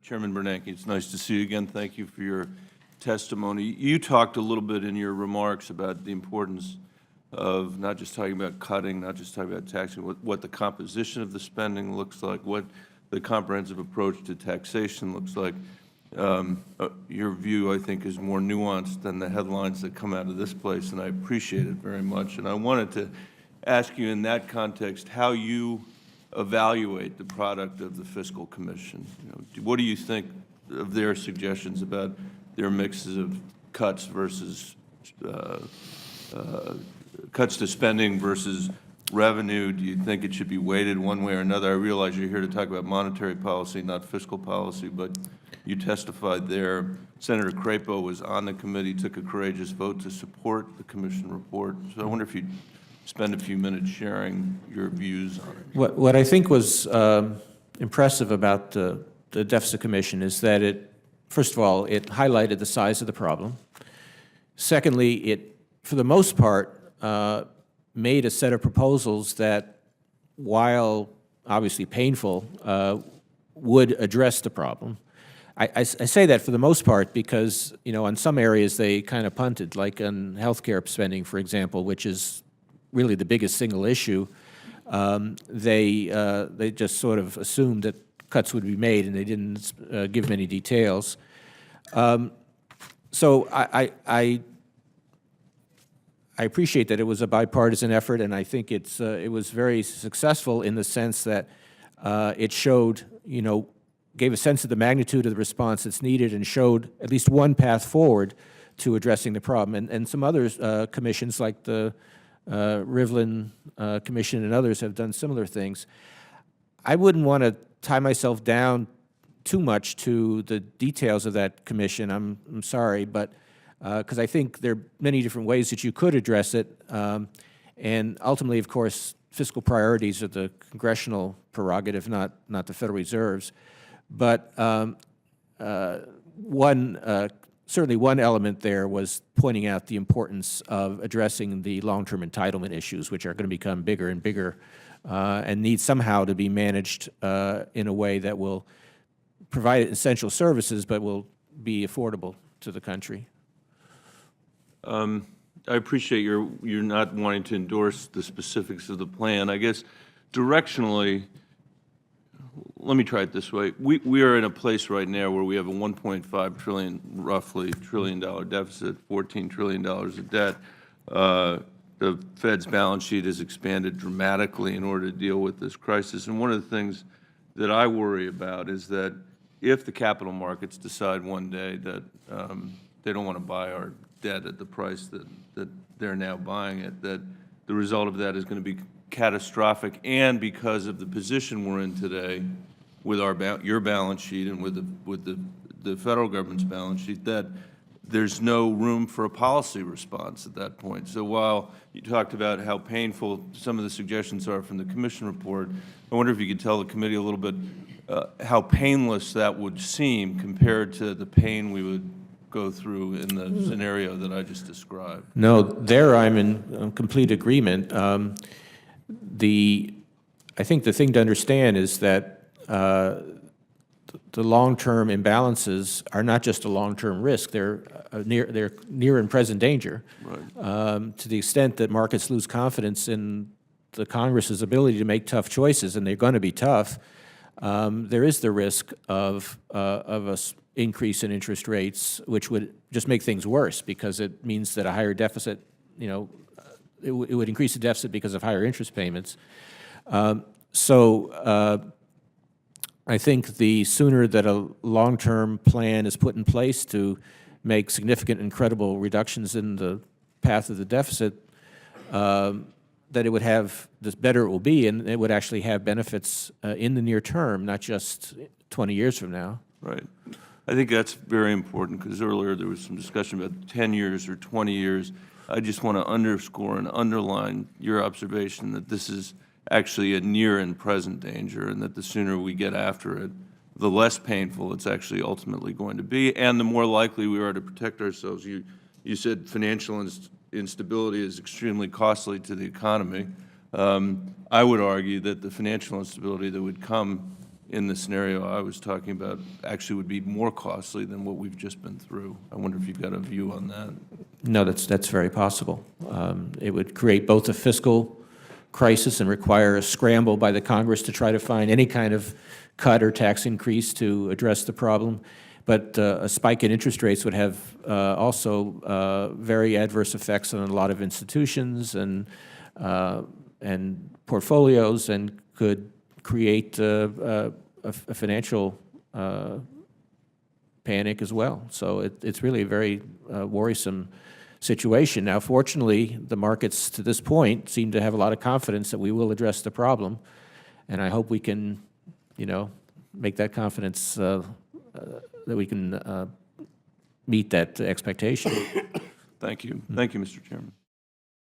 Chairman Bernanke, it's nice to see you again. Thank you for your testimony. You talked a little bit in your remarks about the importance of not just talking about cutting, not just talking about taxing, what the composition of the spending looks like, what the comprehensive approach to taxation looks like. Your view, I think, is more nuanced than the headlines that come out of this place, and I appreciate it very much. And I wanted to ask you in that context how you evaluate the product of the Fiscal Commission. What do you think of their suggestions about their mixes of cuts versus cuts to spending versus revenue? Do you think it should be weighted one way or another? I realize you're here to talk about monetary policy, not fiscal policy, but you testified there. Senator Crapo was on the committee, took a courageous vote to support the commission report. So I wonder if you'd spend a few minutes sharing your views on it. What I think was impressive about the Deficit Commission is that it, first of all, it highlighted the size of the problem. Secondly, it, for the most part, made a set of proposals that, while obviously painful, would address the problem. I say that for the most part because, you know, on some areas they kind of punted, like on healthcare spending, for example, which is really the biggest single issue. They just sort of assumed that cuts would be made, and they didn't give many details. So I appreciate that it was a bipartisan effort, and I think it was very successful in the sense that it showed, you know, gave a sense of the magnitude of the response that's needed and showed at least one path forward to addressing the problem. And some other commissions, like the Rivlin Commission and others, have done similar things. I wouldn't want to tie myself down too much to the details of that commission. I'm sorry, but because I think there are many different ways that you could address it. And ultimately, of course, fiscal priorities are the congressional prerogative, not the Federal Reserve's. But certainly one element there was pointing out the importance of addressing the long-term entitlement issues, which are going to become bigger and bigger and need somehow to be managed in a way that will provide essential services but will be affordable to the country. I appreciate you're not wanting to endorse the specifics of the plan. I guess directionally, let me try it this way. We are in a place right now where we have a $1.5 trillion, roughly, trillion-dollar deficit, $14 trillion of debt. The Fed's balance sheet has expanded dramatically in order to deal with this crisis. And one of the things that I worry about is that if the capital markets decide one day that they don't want to buy our debt at the price that they're now buying it, that the result of that is going to be catastrophic, and because of the position we're in today with your balance sheet and with the federal government's balance sheet, that there's no room for a policy response at that point. So while you talked about how painful some of the suggestions are from the commission report, I wonder if you could tell the committee a little bit how painless that would seem compared to the pain we would go through in the scenario that I just described. No, there I'm in complete agreement. I think the thing to understand is that the long-term imbalances are not just a long-term risk; they're near and present danger. Right. To the extent that markets lose confidence in the Congress's ability to make tough choices, and they're going to be tough, there is the risk of an increase in interest rates, which would just make things worse because it means that a higher deficit, you know, it would increase the deficit because of higher interest payments. I think the sooner that a long-term plan is put in place to make significant and credible reductions in the path of the deficit, that it would have, the better it will be, and it would actually have benefits in the near term, not just 20 years from now. Right. I think that's very important because earlier there was some discussion about 10 years or 20 years. I just want to underscore and underline your observation that this is actually a near and present danger, and that the sooner we get after it, the less painful it's actually ultimately going to be, and the more likely we are to protect ourselves. You said financial instability is extremely costly to the economy. I would argue that the financial instability that would come in the scenario I was talking about actually would be more costly than what we've just been through. I wonder if you've got a view on that. No, that's very possible. It would create both a fiscal crisis and require a scramble by the Congress to try to find any kind of cut or tax increase to address the problem. But a spike in interest rates would have also very adverse effects on a lot of institutions and portfolios, and could create a financial panic as well. So it's really a very worrisome situation. Now, fortunately, the markets to this point seem to have a lot of confidence that we will address the problem, and I hope we can, make that confidence, that we can meet that expectation. Thank you. Thank you, Mr. Chairman.